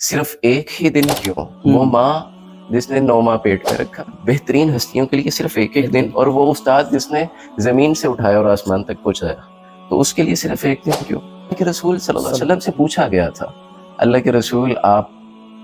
صرف ایک ہی دن کیوں؟ وہ ماں جس نے 9 ماہ پیٹ میں رکھا، بہترین ہستیوں کے لیے صرف ایک دن، اور وہ استاد جس نے زمین سے اٹھایا اور آسمان تک پہنچایا، تو اس کے لیے صرف ایک دن کیوں؟ اللہ کے رسول صلی اللہ علیہ وسلم سے پوچھا گیا تھا، اللہ کے رسول آپ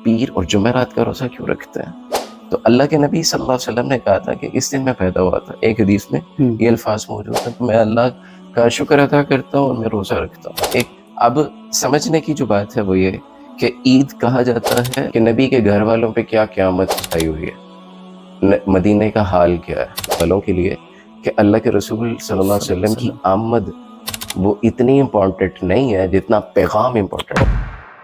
پیر اور جمعرات کا روزہ کیوں رکھتے ہیں؟ تو اللہ کے نبی صلی اللہ علیہ وسلم نے کہا تھا کہ اس دن میں پیدا ہوا تھا. ایک حدیث میں یہ الفاظ موجود ہیں، تو میں اللہ کا شکر ادا کرتا ہوں اور میں روزہ رکھتا ہوں. اب سمجھنے کی جو بات ہے وہ یہ کہ عید کہا جاتا ہے کہ نبی کے گھر والوں پہ کیا قیامت چھائی ہوئی ہے، مدینے کا حال کیا ہے والوں کے لیے، کہ اللہ کے رسول صلی اللہ علیہ وسلم کی آمد وہ اتنی امپورٹنٹ نہیں ہے جتنا پیغام امپورٹنٹ ہے.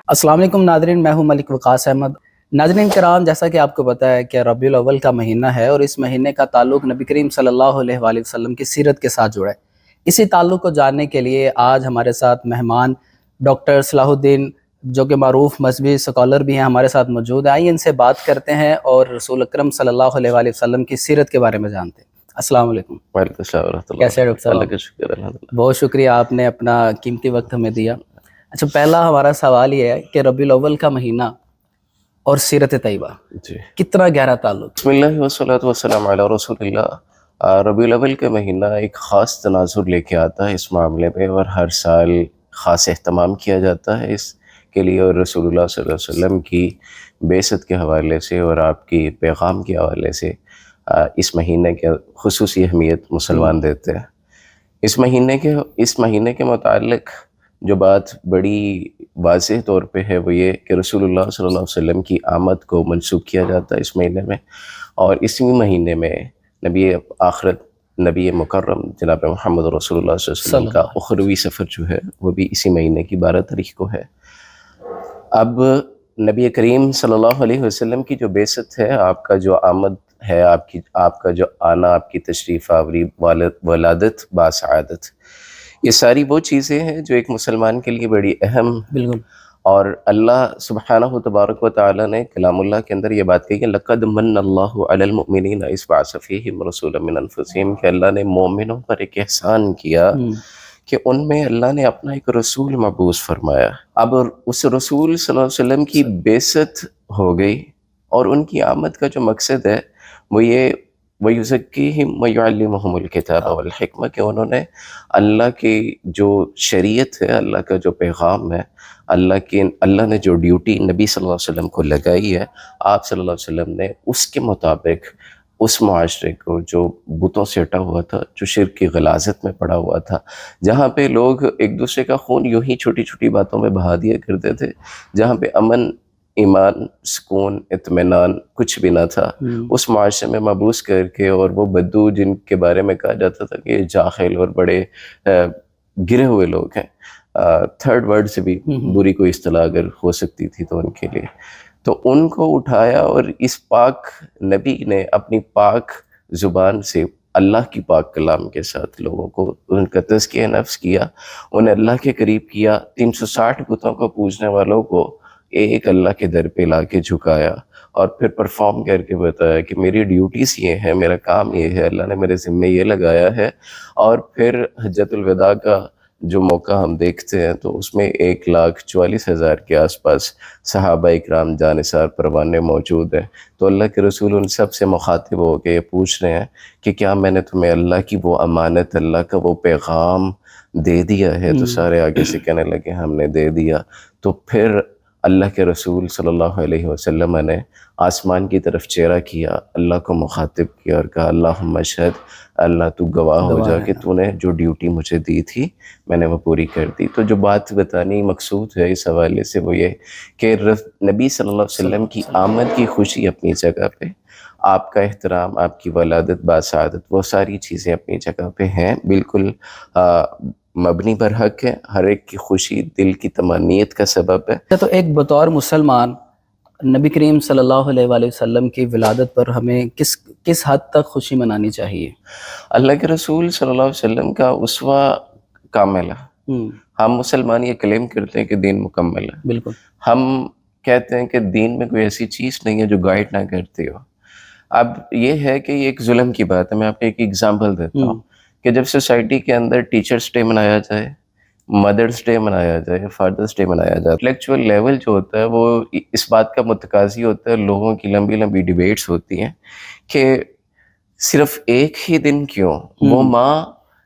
السلام علیکم ناظرین، میں ہوں ملک وقاص احمد. ناظرین کرام، جیسا کہ آپ کو پتہ ہے کہ ربیع الاول کا مہینہ ہے اور اس مہینے کا تعلق نبی کریم صلی اللہ علیہ وآلہ وسلم کی سیرت کے ساتھ جڑا ہے. اسی تعلق کو جاننے کے لیے آج ہمارے ساتھ مہمان ڈاکٹر صلاح الدین، جو کہ معروف مذہبی سکالر بھی ہیں، ہمارے ساتھ موجود ہیں. آئیے ان سے بات کرتے ہیں اور رسول اکرم صلی اللہ علیہ وآلہ وسلم کی سیرت کے بارے میں جانتے ہیں. السلام علیکم. وعلیکم السلام ورحمۃ اللہ. کیسے ہیں ڈاکٹر صاحب؟ اللہ کا شکر الحمدللہ. بہت شکریہ، آپ نے اپنا قیمتی وقت ہمیں دیا. اچھا، پہلا ہمارا سوال یہ ہے کہ ربیع الاول کا مہینہ اور سیرت طیبہ جی، کتنا گہرا تعلق؟ بسم اللہ والصلاۃ والسلام علی رسول اللہ. ربیع الاول کا مہینہ ایک خاص تناظر لے کے آتا ہے اس معاملے میں، اور ہر سال خاص اہتمام کیا جاتا ہے اس کے لیے، اور رسول اللہ صلی اللہ علیہ وسلم کی بعثت کے حوالے سے اور آپ کی پیغام کے حوالے سے اس مہینے کے خصوصی اہمیت مسلمان دیتے ہیں. اس مہینے کے متعلق جو بات بڑی واضح طور پہ ہے وہ یہ کہ رسول اللہ صلی اللہ علیہ وسلم کی آمد کو منسوخ کیا جاتا ہے اس مہینے میں، اور اسی مہینے میں نبی آخرت، نبی مکرم جناب محمد رسول اللہ صلی اللہ علیہ وسلم کا اخروی سفر جو ہے وہ بھی اسی مہینے کی 12 تاریخ کو ہے. اب نبی کریم صلی اللہ علیہ وسلم کی جو بعثت ہے، آپ کا جو آمد ہے، آپ کا جو آنا، آپ کی تشریف آوری، ولادت باسعادت، یہ ساری وہ چیزیں ہیں جو ایک مسلمان کے لیے بڑی اہم. بالکل. اور اللہ سبحانہ تبارک و تعالیٰ نے کلام اللہ کے اندر یہ بات کہی کہ لَقَدْ مَنَّ اللَّهُ عَلَى الْمُؤْمِنِينَ إِذْ بَعَثَ فِيهِمْ رَسُولًا مِّنْ أَنفُسِهِمْ، کہ اللہ نے مومنوں پر ایک احسان کیا کہ ان میں اللہ نے اپنا ایک رسول مبعوث فرمایا. اب اس رسول صلی اللہ علیہ وسلم کی بعثت ہو گئی، اور ان کی آمد کا جو مقصد ہے وہ یہ وَيُزَكِّيهِمْ وَيُعَلِّمُهُمُ الْكِتَابَ وَالْحِكْمَةَ، کہ انہوں نے اللہ کی جو شریعت ہے، اللہ کا جو پیغام ہے، اللہ نے جو ڈیوٹی نبی صلی اللہ علیہ وسلم کو لگائی ہے، آپ صلی اللہ علیہ وسلم نے اس کے مطابق اس معاشرے کو جو بتوں سے اٹا ہوا تھا، جو شرک کی غلاظت میں پڑا ہوا تھا، جہاں پہ لوگ ایک دوسرے کا خون یوں ہی چھوٹی چھوٹی باتوں میں بہا دیا کرتے تھے، جہاں پہ امن، ایمان، سکون، اطمینان کچھ بھی نہ تھا، اس معاشرے میں مبعوث کر کے، اور وہ بدو جن کے بارے میں کہا جاتا تھا کہ یہ جاہل اور بڑے گرے ہوئے لوگ ہیں، تھرڈ ورڈ سے بھی بری کوئی اصطلاح اگر ہو سکتی تھی تو ان کے لیے، تو ان کو اٹھایا اور اس پاک نبی نے اپنی پاک زبان سے اللہ کی پاک کلام کے ساتھ لوگوں کو ان کا تزکیہ نفس کیا، انہیں اللہ کے قریب کیا. 360 بتوں کو پوجنے والوں کو ایک اللہ کے در پہ لا کے جھکایا، اور پھر پرفارم کر کے بتایا کہ میری ڈیوٹیز یہ ہیں، میرا کام یہ ہے، اللہ نے میرے ذمہ یہ لگایا ہے. اور پھر حجۃ الوداع کا جو موقع ہم دیکھتے ہیں تو اس میں 1,44,000 کے آس پاس صحابہ اکرام جانثار پروانے موجود ہیں. تو اللہ کے رسول ان سب سے مخاطب ہو کے یہ پوچھ رہے ہیں کہ کیا میں نے تمہیں اللہ کی وہ امانت، اللہ کا وہ پیغام دے دیا ہے؟ تو سارے آگے سے کہنے لگے ہم نے دے دیا. تو پھر اللہ کے رسول صلی اللہ علیہ وسلم نے آسمان کی طرف چہرہ کیا، اللہ کو مخاطب کیا اور کہا اللہم اشہد، اللہ تو گواہ ہو جا کہ تو نے جو ڈیوٹی مجھے دی تھی میں نے وہ پوری کر دی. تو جو بات بتانی مقصود ہے اس حوالے سے وہ یہ کہ نبی صلی اللہ علیہ وسلم کی آمد کی خوشی اپنی جگہ پہ، آپ کا احترام، آپ کی ولادت باسعادت، وہ ساری چیزیں اپنی جگہ پہ ہیں، بالکل مبنی بر حق ہے، ہر ایک کی خوشی دل کی تمانیت کا سبب ہے. تو ایک بطور مسلمان نبی کریم صلی اللہ علیہ وآلہ وسلم کی ولادت پر ہمیں کس حد تک خوشی منانی چاہیے؟ اللہ کے رسول صلی اللہ علیہ وسلم کا اسوہ کامل ہے. ہم مسلمان یہ کلیم کرتے ہیں کہ دین مکمل ہے، بالکل. ہم کہتے ہیں کہ دین میں کوئی ایسی چیز نہیں ہے جو گائیڈ نہ کرتی ہو. اب یہ ہے کہ یہ ایک ظلم کی بات ہے. میں آپ کو ایک ایگزامپل دیتا ہوں کہ جب سوسائٹی کے اندر ٹیچرس ڈے منایا جائے مدرس ڈے منایا جائے، فادرس ڈے منایا جائے. انٹلیکچوئل لیول جو ہوتا ہے وہ اس بات کا متقاضی ہوتا ہے، لوگوں کی لمبی لمبی ڈیبیٹس ہوتی ہیں کہ صرف ایک ہی دن کیوں. وہ ماں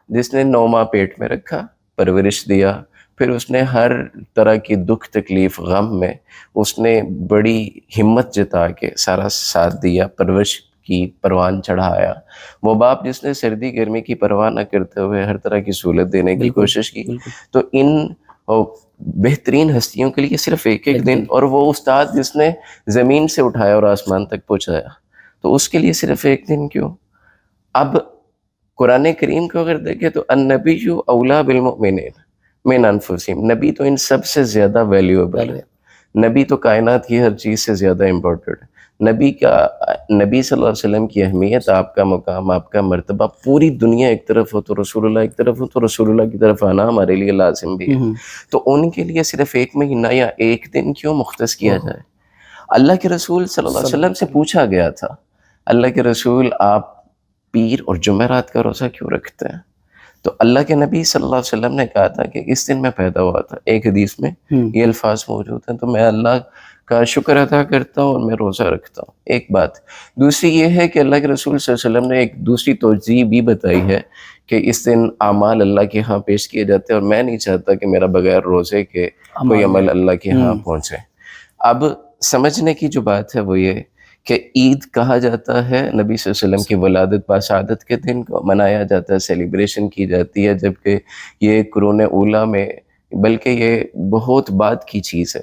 جس نے 9 ماہ پیٹ میں رکھا، پرورش دیا، پھر اس نے ہر طرح کی دکھ تکلیف غم میں اس نے بڑی ہمت جتا کے سارا ساتھ دیا، پرورش کی، پروان چڑھایا. وہ باپ جس نے سردی گرمی کی پرواہ نہ کرتے ہوئے ہر طرح کی سہولت دینے کی کوشش کی. تو ان بہترین ہستیوں کے لیے صرف ایک ایک دن، اور وہ استاد جس نے زمین سے اٹھایا اور آسمان تک پہنچایا، تو اس کے لیے صرف ایک دن کیوں. اب قرآن کریم کو اگر دیکھیں تو النبی اولا بالمؤمنین من انفسہم، نبی تو ان سب سے زیادہ ویلیویبل ہے. نبی تو کائنات کی ہر چیز سے زیادہ امپورٹنٹ ہے. نبی صلی اللہ علیہ وسلم کی اہمیت، آپ کا مقام، آپ کا مرتبہ، پوری دنیا ایک طرف ہو تو رسول اللہ ایک طرف ہو، تو رسول اللہ کی طرف آنا ہمارے لیے لازم بھی ہے. تو ان کے لیے صرف ایک مہینہ یا ایک دن کیوں مختص کیا جائے؟ اللہ کے رسول صلی اللہ علیہ وسلم سے پوچھا گیا تھا، اللہ کے رسول آپ پیر اور جمعرات کا روزہ کیوں رکھتے ہیں؟ تو اللہ کے نبی صلی اللہ علیہ وسلم نے کہا تھا کہ اس دن میں پیدا ہوا تھا. ایک حدیث میں یہ الفاظ موجود ہیں، تو میں اللہ کا شکر ادا کرتا ہوں اور میں روزہ رکھتا ہوں. ایک بات. دوسری یہ ہے کہ اللہ کے رسول صلی اللہ علیہ وسلم نے ایک دوسری توجیہ بھی بتائی ہے کہ اس دن اعمال اللہ کے ہاں پیش کیے جاتے ہیں، اور میں نہیں چاہتا کہ میرا بغیر روزے کے کوئی عمل اللہ کے ہاں پہنچے. اب سمجھنے کی جو بات ہے وہ یہ کہ عید کہا جاتا ہے نبی صلی اللہ علیہ وسلم کی ولادت باسعادت کے دن کو منایا جاتا ہے، سیلیبریشن کی جاتی ہے، جبکہ یہ قرون اولیٰ میں، بلکہ یہ بہت بعد کی چیز ہے.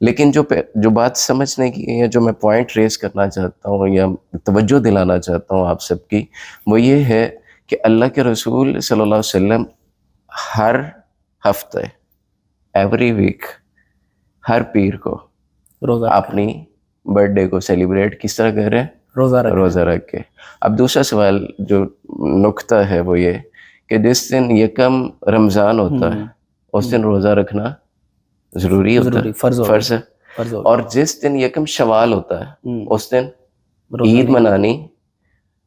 لیکن جو بات سمجھنے کی ہے، جو میں پوائنٹ ریز کرنا چاہتا ہوں یا توجہ دلانا چاہتا ہوں آپ سب کی، وہ یہ ہے کہ اللہ کے رسول صلی اللہ علیہ وسلم ہر ہفتے، ایوری ویک، ہر پیر کو اپنی برتھ ڈے کو سیلیبریٹ کس طرح کر رہے ہیں؟ روزہ رکھ کے. اب دوسرا سوال جو نقطہ ہے وہ یہ کہ جس دن یکم رمضان ہوتا ہے اس دن روزہ رکھنا ضروری ہوتا ہے، فرض ہے. اور جس دن یکم شوال ہوتا ہے اس دن عید منانی،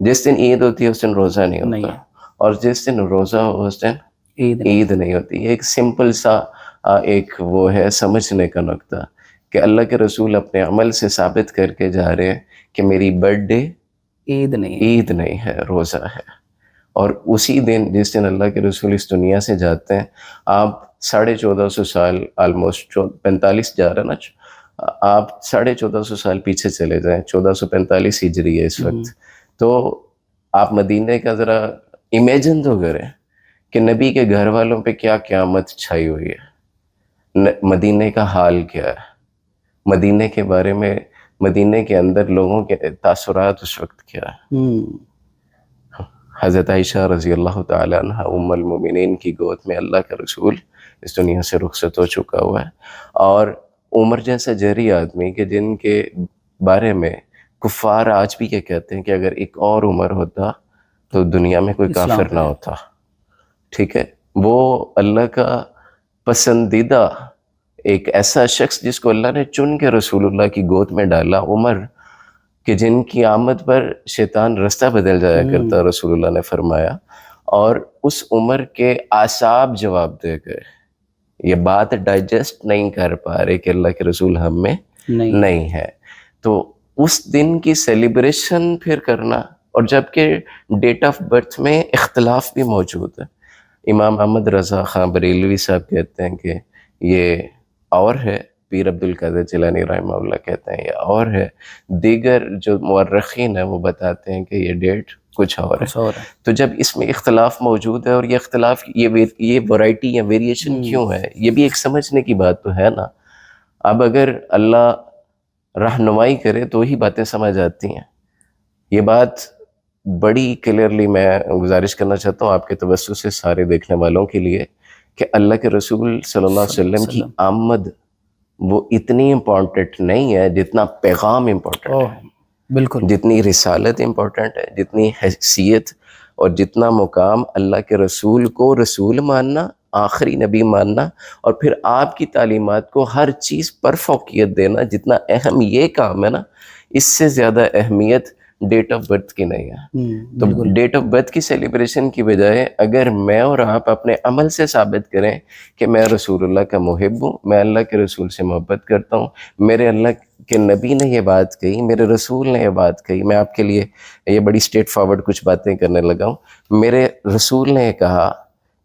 جس دن عید ہوتی ہے اس دن روزہ نہیں ہوتا، اور جس دن روزہ ہو اس دن عید نہیں ہوتی. ایک سمپل سا ایک وہ ہے سمجھنے کا نقطہ کہ اللہ کے رسول اپنے عمل سے ثابت کر کے جا رہے ہیں کہ میری برتھ ڈے عید نہیں ہے، روزہ ہے. اور اسی دن جس دن اللہ کے رسول اس دنیا سے جاتے ہیں، آپ 1450 سال، آلموسٹ 45 جا رہا نا، آپ 1450 سال پیچھے چلے جائیں، 1445 ہجری ہے اس وقت. تو آپ مدینے کا ذرا امیجن تو کریں کہ نبی کے گھر والوں پہ کیا قیامت چھائی ہوئی ہے، مدینے کا حال کیا ہے، مدینے کے بارے میں، مدینے کے اندر لوگوں کے تاثرات اس وقت کیا ہے. حضرت عائشہ رضی اللہ تعالیٰ عنہ ام المومنین کی گود میں اللہ کا رسول اس دنیا سے رخصت ہو چکا ہوا ہے، اور عمر جیسا جری آدمی کہ جن کے بارے میں کفار آج بھی یہ کہتے ہیں کہ اگر ایک اور عمر ہوتا تو دنیا میں کوئی کافر نہ ہوتا. ٹھیک ہے، وہ اللہ کا پسندیدہ ایک ایسا شخص جس کو اللہ نے چن کے رسول اللہ کی گود میں ڈالا، عمر کہ جن کی آمد پر شیطان رستہ بدل جایا کرتا، رسول اللہ نے فرمایا، اور اس عمر کے اعصاب جواب دے گئے. یہ بات ڈائجسٹ نہیں کر پا رہے کہ اللہ کے رسول ہم میں نہیں ہے. تو اس دن کی سیلیبریشن پھر کرنا، اور جبکہ ڈیٹ آف برتھ میں اختلاف بھی موجود ہے. امام احمد رضا خان بریلوی صاحب کہتے ہیں کہ یہ اور ہے، پیر عبد القادر جیلانی رحمہ اللہ کہتے ہیں یہ اور ہے، دیگر جو مورخین ہیں وہ بتاتے ہیں کہ یہ ڈیٹ کچھ اور ہے. تو جب اس میں اختلاف موجود ہے، اور یہ اختلاف، یہ ورائٹی یا ویریشن کیوں ہے، یہ بھی ایک سمجھنے کی بات تو ہے نا. اب اگر اللہ رہنمائی کرے تو ہی باتیں سمجھ آتی ہیں. یہ بات بڑی کلیئرلی میں گزارش کرنا چاہتا ہوں آپ کے توسط سے سارے دیکھنے والوں کے لیے کہ اللہ کے رسول صلی اللہ علیہ وسلم کی آمد وہ اتنی امپورٹنٹ نہیں ہے جتنا پیغام امپورٹنٹ ہے. بالکل، جتنی رسالت امپورٹنٹ ہے، جتنی حیثیت اور جتنا مقام اللہ کے رسول کو رسول ماننا، آخری نبی ماننا، اور پھر آپ کی تعلیمات کو ہر چیز پر فوقیت دینا، جتنا اہم یہ کام ہے نا، اس سے زیادہ اہمیت ڈیٹ آف برتھ کی نہیں ہے. تو بالکل ڈیٹ آف برتھ کی سیلیبریشن کی بجائے اگر میں اور آپ اپنے عمل سے ثابت کریں کہ میں رسول اللہ کا محب ہوں, میں اللہ کے رسول سے محبت کرتا ہوں, میرے اللہ کہ نبی نے یہ بات کہی, میرے رسول نے یہ بات کہی. میں آپ کے لیے یہ بڑی اسٹریٹ فارورڈ کچھ باتیں کرنے لگا ہوں. میرے رسول نے یہ کہا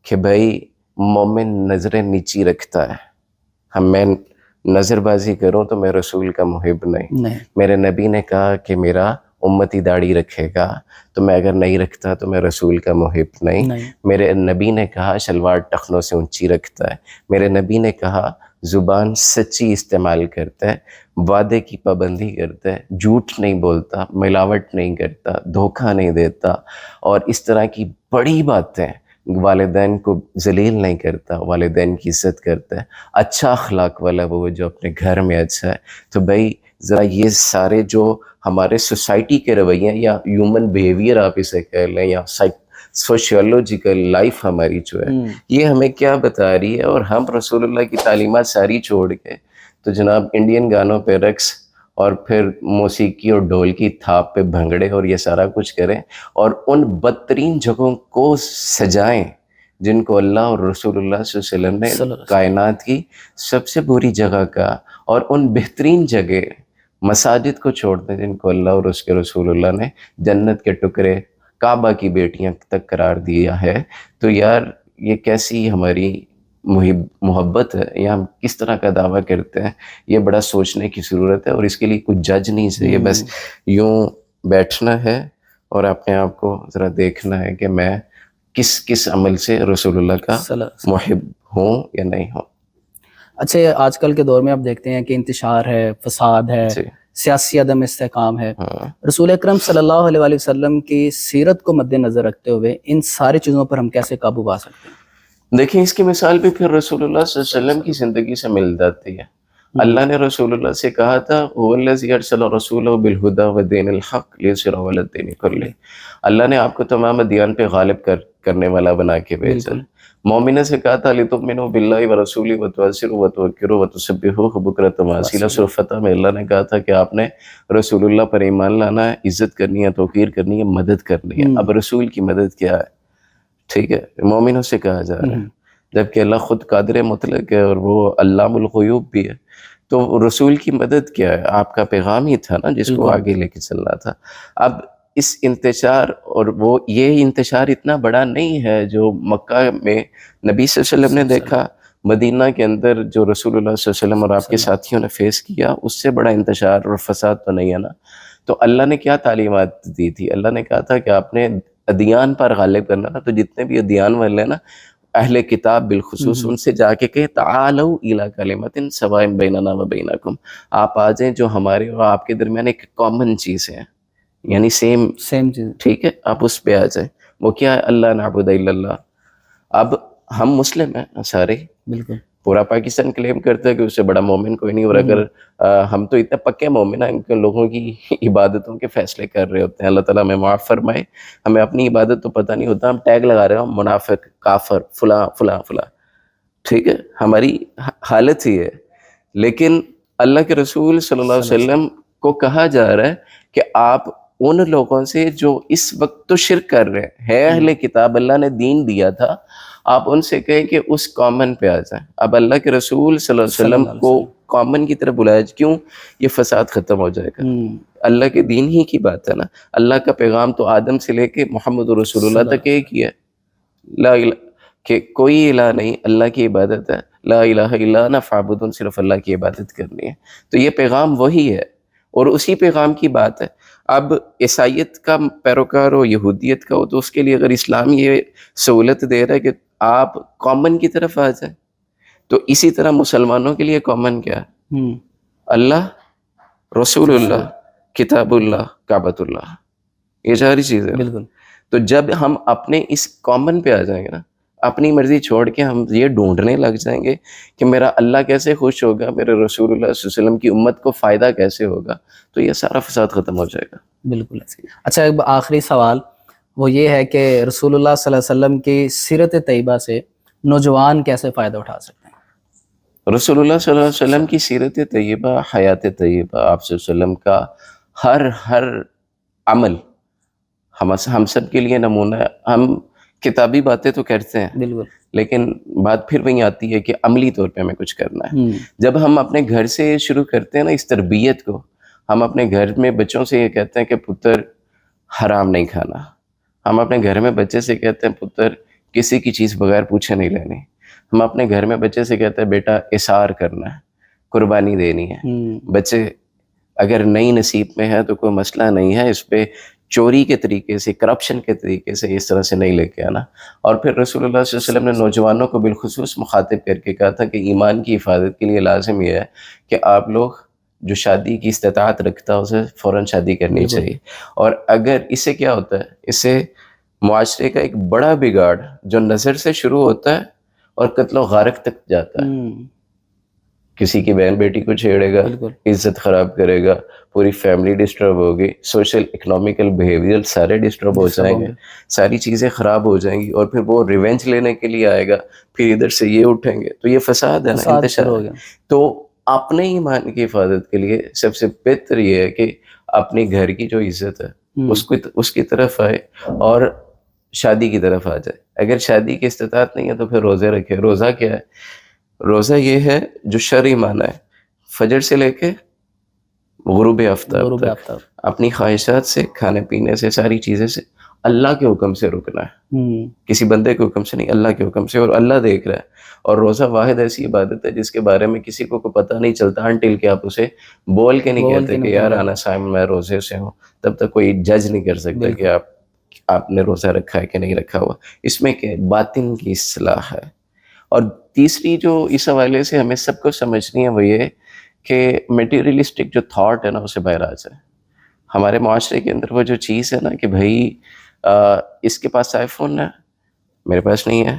کہ بھائی مومن نظریں نیچی رکھتا ہے. میں نظر بازی کروں تو میں رسول کا محب نہیں. میرے نبی نے کہا کہ میرا امتی داڑھی رکھے گا, تو میں اگر نہیں رکھتا تو میں رسول کا محب نہیں. میرے نبی نے کہا شلوار ٹخنوں سے اونچی رکھتا ہے. میرے نبی نے کہا زبان سچی استعمال کرتا ہے, وعدے کی پابندی کرتا ہے, جھوٹ نہیں بولتا, ملاوٹ نہیں کرتا, دھوکہ نہیں دیتا, اور اس طرح کی بڑی باتیں. والدین کو ذلیل نہیں کرتا, والدین کی عزت کرتا ہے, اچھا اخلاق والا وہ جو اپنے گھر میں اچھا ہے. تو بھائی ذرا یہ سارے جو ہمارے سوسائٹی کے رویے یا ہیومن بیہیویئر آپ اسے کہہ لیں یا سوشیولوجیکل لائف ہماری جو ہے, یہ ہمیں کیا بتا رہی ہے. اور ہم رسول اللہ کی تعلیمات ساری چھوڑ کے تو جناب انڈین گانوں پہ رقص اور پھر موسیقی اور ڈھول کی تھاپ پہ بھنگڑے اور یہ سارا کچھ کریں, اور ان بدترین جگہوں کو سجائیں جن کو اللہ اور رسول اللہ صلی اللہ علیہ وسلم نے کائنات کی سب سے بری جگہ کا, اور ان بہترین جگہ مساجد کو چھوڑ دیں جن کو اللہ اور اس کے رسول اللہ نے جنت کے ٹکڑے کعبہ کی بیٹیاں تک قرار دیا ہے. تو یار یہ کیسی ہماری محبت ہے, یا ہم کس طرح کا دعویٰ کرتے ہیں, یہ بڑا سوچنے کی ضرورت ہے. اور اس کے لیے کچھ جج نہیں چاہیے, بس یوں بیٹھنا ہے اور اپنے آپ کو ذرا دیکھنا ہے کہ میں کس عمل سے رسول اللہ کا محب ہوں یا نہیں ہوں. اچھا آج کل کے دور میں آپ دیکھتے ہیں کہ انتشار ہے, فساد ہے, سیاسی عدم استحکام ہے. رسول اکرم صلی اللہ علیہ وسلم کی سیرت کو مد نظر رکھتے ہوئے ان ساری چیزوں پر ہم کیسے قابو پا سکتے ہیں؟ دیکھیں اس کی مثال بھی پھر رسول اللہ صلی اللہ علیہ وسلم کی زندگی سے مل جاتی ہے. اللہ نے رسول اللہ سے کہا تھا وَالَّذِي أَرْسَلَ رَسُولَهُ بِالْهُدَى وَدِينِ الْحَقِّ لِيُظْهِرَهُ عَلَى الدِّينِ كُلِّهِ. اللہ نے آپ کو تمام ادیان پہ غالب کرنے والا بنا کے بھیجا. مومنہ سے کہا تھا لِتُؤْمِنُوا بِاللَّهِ وَرَسُولِهِ وَتُعَزِّرُوا وَتُوَقِّرُوا وَتُسَبِّحُوهُ بُكْرَةً وَأَصِيلًا. سورۃ فتح میں اللہ نے کہا تھا کہ آپ نے رسول اللہ پر ایمان لانا ہے, عزت کرنی ہے, توقیر کرنی ہے, مدد کرنی ہے. اب رسول کی مدد کیا ہے؟ ٹھیک ہے, مومنوں سے کہا جا رہا ہے, جبکہ اللہ خود قادر مطلق ہے اور وہ علام الغیوب بھی ہے. تو رسول کی مدد کیا ہے؟ آپ کا پیغام ہی تھا نا جس کو آگے لے کے چلنا تھا. اب اس انتشار, اور وہ یہ انتشار اتنا بڑا نہیں ہے جو مکہ میں نبی صلی اللہ علیہ وسلم نے دیکھا, مدینہ کے اندر جو رسول اللہ صلی اللہ علیہ وسلم اور آپ کے ساتھیوں نے فیس کیا, اس سے بڑا انتشار اور فساد تو نہیں ہے نا. تو اللہ نے کیا تعلیمات دی تھی؟ اللہ نے کہا تھا کہ آپ نے ادیان پر غالب کرنا نا, تو جتنے بھی ادیان والے ہیں نا اہل کتاب بالخصوص, ان سے جا کے کہ تعالوا الی کلمۃ سواء بیننا و بینکم, آپ آ جائیں جو ہمارے اور آپ کے درمیان ایک کامن چیز ہے, یعنی سیم چیز, ٹھیک ہے, آپ اس پہ آ جائیں. وہ کیا ہے؟ اللہ نعبد الا اللہ. اب ہم مسلم ہیں سارے, بالکل پورا پاکستان کلیم کرتا ہے کہ اس سے بڑا مومن کوئی نہیں. اور اگر ہم تو اتنے پکے مومن ہیں کہ لوگوں کی عبادتوں کے فیصلے کر رہے ہوتے ہیں, اللہ تعالیٰ ہمیں معاف فرمائے, ہمیں اپنی عبادت تو پتہ نہیں ہوتا, ہم ٹیگ لگا رہے ہوں منافق, کافر, فلاں فلاں فلاں. ٹھیک ہے, ہماری حالت ہی ہے. لیکن اللہ کے رسول صلی اللہ علیہ وسلم کو کہا جا رہا ہے کہ آپ ان لوگوں سے جو اس وقت تو شرک کر رہے ہیں اہل کتاب, اللہ نے دین دیا تھا, آپ ان سے کہیں کہ اس کامن پہ آ جائیں. اب اللہ کے رسول صلی اللہ علیہ وسلم کو کامن کی طرف بلایا, کیوں؟ یہ فساد ختم ہو جائے گا. اللہ کے دین ہی کی بات ہے نا. اللہ کا پیغام تو آدم سے لے کے محمد رسول اللہ تک ایک ہی ہے, لا الہ کہ کوئی الہ نہیں, اللہ کی عبادت ہے. لا الہ الا انا فاعبدون, صرف اللہ کی عبادت کرنی ہے. تو یہ پیغام وہی ہے اور اسی پیغام کی بات ہے. اب عیسائیت کا پیروکار ہو, یہودیت کا ہو, تو اس کے لیے اگر اسلام یہ سہولت دے رہا ہے کہ آپ کامن کی طرف آ جائیں, تو اسی طرح مسلمانوں کے لیے کامن کیا ہے؟ اللہ, رسول اللہ, کتاب اللہ, کعبۃ اللہ, یہ ساری چیزیں. بالکل. تو جب ہم اپنے اس کامن پہ آ جائیں گے نا, اپنی مرضی چھوڑ کے ہم یہ ڈھونڈنے لگ جائیں گے کہ میرا اللہ کیسے خوش ہوگا, میرے رسول اللہ صلی اللہ علیہ وسلم کی امت کو فائدہ کیسے ہوگا, تو یہ سارا فساد ختم ہو جائے گا. بالکل. اچھا ایک آخری سوال وہ یہ ہے کہ رسول اللہ صلی اللہ علیہ وسلم کی سیرت طیبہ سے نوجوان کیسے فائدہ اٹھا سکتے ہیں؟ رسول اللہ صلی اللہ علیہ وسلم کی سیرت طیبہ, حیات طیبہ, آپ صلی اللہ علیہ وسلم کا ہر عمل ہم سب کے لیے نمونہ ہے. ہم کتابی باتیں تو کرتے ہیں بالکل. لیکن بات پھر وہیں آتی ہے کہ عملی طور پہ ہمیں کچھ کرنا ہے. جب ہم اپنے گھر سے شروع کرتے ہیں نا اس تربیت کو, ہم اپنے گھر میں بچوں سے یہ کہتے ہیں کہ پتر حرام نہیں کھانا. ہم اپنے گھر میں بچے سے کہتے ہیں پتر کسی کی چیز بغیر پوچھے نہیں لینی. ہم اپنے گھر میں بچے سے کہتے ہیں بیٹا اثار کرنا ہے, قربانی دینی ہے. بچے اگر نئی نصیب میں ہے تو کوئی مسئلہ نہیں ہے, اس پہ چوری کے طریقے سے, کرپشن کے طریقے سے اس طرح سے نہیں لے کے آنا. اور پھر رسول اللہ صلی اللہ علیہ وسلم نے نوجوانوں کو بالخصوص مخاطب کر کے کہا تھا کہ ایمان کی حفاظت کے لیے لازم یہ ہے کہ آپ لوگ جو شادی کی استطاعت رکھتا ہے اسے فوراً شادی کرنی چاہیے. اور اگر اس سے کیا ہوتا ہے, اس سے معاشرے کا ایک بڑا بگاڑ جو نظر سے شروع ہوتا ہے اور قتل و غارت تک جاتا ہے. کسی کی بہن بیٹی کو چھیڑے گا, عزت خراب کرے گا, پوری فیملی ڈسٹرب ہوگی, سوشل اکنامیکل بیہیویئر سارے ڈسٹرب ہو جائیں گے, ساری چیزیں خراب ہو جائیں گی. اور پھر وہ ریونج لینے کے لیے آئے گا, پھر ادھر سے یہ اٹھیں گے, تو یہ فساد ہے نا, انتشار ہے. تو اپنے ایمان کی حفاظت کے لیے سب سے بہتر یہ ہے کہ اپنی گھر کی جو عزت ہے اس کی طرف آئے اور شادی کی طرف آ جائے. اگر شادی کی استطاعت نہیں ہے تو پھر روزے رکھے. روزہ کیا ہے؟ روزہ یہ ہے جو شرعی معنی ہے, فجر سے لے کے غروب آفتاب تک اپنی خواہشات سے, کھانے پینے سے, ساری چیزیں سے اللہ کے حکم سے رکنا ہے, کسی بندے کے حکم سے نہیں, اللہ کے حکم سے. اور اللہ دیکھ رہا ہے. اور روزہ واحد ایسی عبادت ہے جس کے بارے میں کسی کو پتہ نہیں چلتا انٹل کہ آپ اسے بول کے نہیں کہتے کہ یار انا صائم, میں روزے سے ہوں. تب تک کوئی جج نہیں کر سکتا کہ آپ نے روزہ رکھا ہے کہ نہیں رکھا ہوا. اس میں کہ باطن کی اصلاح ہے. اور تیسری جو اس حوالے سے ہمیں سب کو سمجھنی ہے وہ یہ کہ میٹیریلسٹک جو تھاٹ ہے نا اسے باہر آ جائے. ہمارے معاشرے کے اندر وہ جو چیز ہے نا کہ بھائی اس کے پاس آئی فون ہے, میرے پاس نہیں ہے,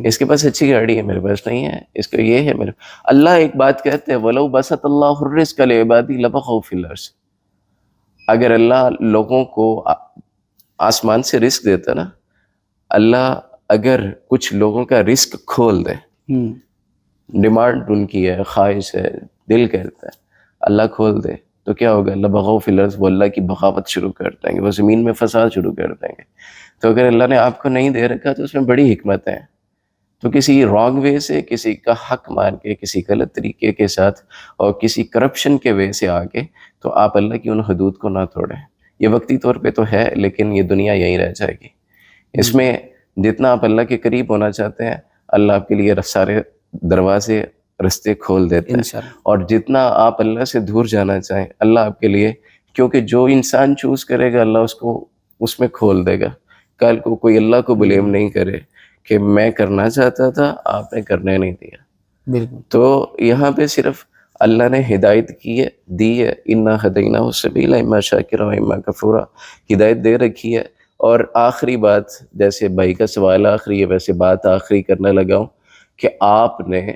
اس کے پاس اچھی گاڑی ہے, میرے پاس نہیں ہے, اس کو یہ ہے میرے. اللہ ایک بات کہتے ہیں وَلَوْ بَسَطَ اللَّهُ الرِّزْقَ لِعِبَادِهِ لَبَغَوْا فِي الْأَرْضِ. اگر اللہ لوگوں کو آسمان سے رزق دیتا نا, اللہ اگر کچھ لوگوں کا رزق کھول دے, ڈیمانڈ ان کی ہے, خواہش ہے, دل کہتا ہے, اللہ کھول دے تو کیا ہوگا؟ لَبَغَوْا فِي الْأَرْضِ, وہ اللہ کی بغاوت شروع کر دیں گے, وہ زمین میں فساد شروع کر دیں گے. تو اگر اللہ نے آپ کو نہیں دے رکھا تو اس میں بڑی حکمت ہے. تو کسی رانگ وے سے, کسی کا حق مار کے, کسی غلط طریقے کے ساتھ اور کسی کرپشن کے وے سے آگے, تو آپ اللہ کی ان حدود کو نہ توڑیں. یہ وقتی طور پہ تو ہے لیکن یہ دنیا یہیں رہ جائے گی. اس میں جتنا آپ اللہ کے قریب ہونا چاہتے ہیں اللہ آپ کے لیے سارے دروازے رستے کھول دیتے ہیں. اور جتنا آپ اللہ سے دور جانا چاہیں اللہ آپ کے لیے, کیونکہ جو انسان چوز کرے گا اللہ اس کو اس میں کھول دے گا. کل کو کوئی اللہ کو بلیم نہیں کرے کہ میں کرنا چاہتا تھا آپ نے کرنے نہیں دیا. بالکل. تو یہاں پہ صرف اللہ نے ہدایت کی ہے, دی ہے, انا ہدیناہ السبیل اما شاکرا و اما کفورا, ہدایت دے رکھی ہے. اور آخری بات, جیسے بھائی کا سوال آخری ہے ویسے بات آخری کرنے لگا ہوں کہ آپ نے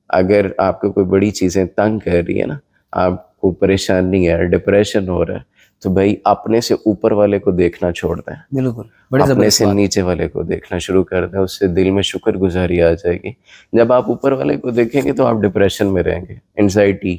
اگر آپ کو کوئی بڑی چیزیں تنگ کر رہی ہے نا, آپ کو پریشانی ہے, ڈپریشن ہو رہا ہے, تو بھائی اپنے سے اوپر والے کو دیکھنا چھوڑ دیں. بالکل. اپنے سے نیچے والے کو دیکھنا شروع کر دیں, اس سے دل میں شکر گزاری آ جائے گی. جب آپ اوپر والے کو دیکھیں گے تو آپ ڈپریشن میں رہیں گے, انزائٹی,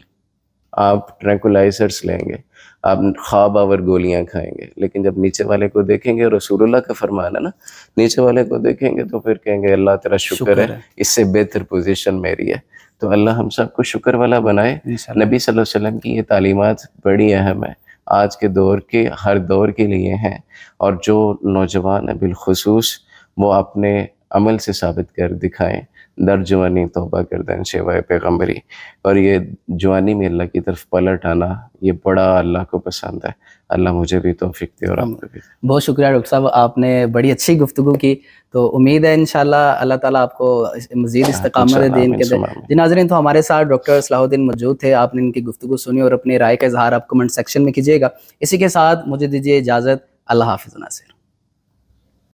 آپ ٹرینکولائزرس لیں گے, آپ خواب آور گولیاں کھائیں گے. لیکن جب نیچے والے کو دیکھیں گے, رسول اللہ کا فرمان ہے نا, نیچے والے کو دیکھیں گے تو پھر کہیں گے اللہ تیرا شکر ہے, اس سے بہتر پوزیشن میری ہے. تو اللہ ہم سب کو شکر والا بنائے. نبی صلی اللہ علیہ وسلم کی یہ تعلیمات بڑی اہم ہے, آج کے دور کے ہر دور کے لیے ہیں. اور جو نوجوان ہیں بالخصوص وہ اپنے عمل سے ثابت کر دکھائیں, در جوانی توبہ کر دیں سوائے پیغمبری. اور یہ جوانی میں اللہ کی طرف پلٹ آنا یہ بڑا اللہ کو پسند ہے. اللہ مجھے بھی توفیق دے اور آپ کو بھی. بہت شکریہ ڈاکٹر صاحب, آپ نے بڑی اچھی گفتگو کی. تو امید ہے انشاءاللہ اللہ تعالیٰ آپ کو مزید استقامت دین کے دے. جی ناظرین, تو ہمارے ساتھ ڈاکٹر صلاح الدین موجود تھے, آپ نے ان کی گفتگو سنی اور اپنی رائے کا اظہار آپ کمنٹ سیکشن میں کیجیے گا. اسی کے ساتھ مجھے دیجیے اجازت, اللہ حافظ ناصر.